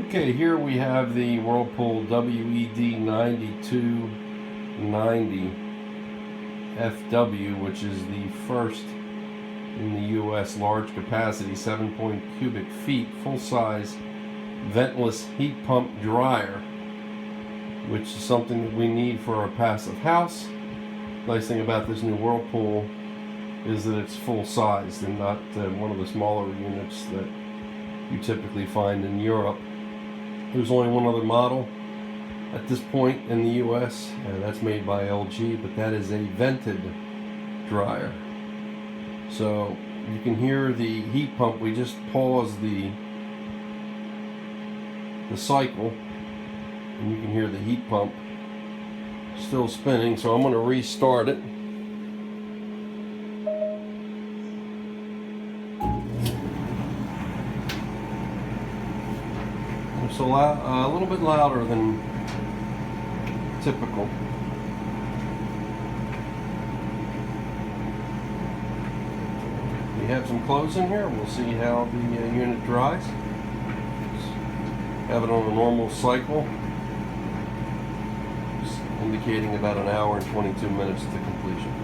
Okay, here we have the Whirlpool WED9290FW, which is the first in the US large capacity 7 cubic feet full size ventless heat pump dryer, which is something that we need for our passive house. Nice thing about this new Whirlpool is that it's full sized and not one of the smaller units that you typically find in Europe. There's only one other model at this point in the US, and that's made by LG, but that is a vented dryer. So you can hear the heat pump. We just paused the cycle, and you can hear the heat pump still spinning, so I'm going to restart it. It's a little bit louder than typical. We have some clothes in here. We'll see how the unit dries. Have it on a normal cycle, just indicating about an hour and 22 minutes to completion.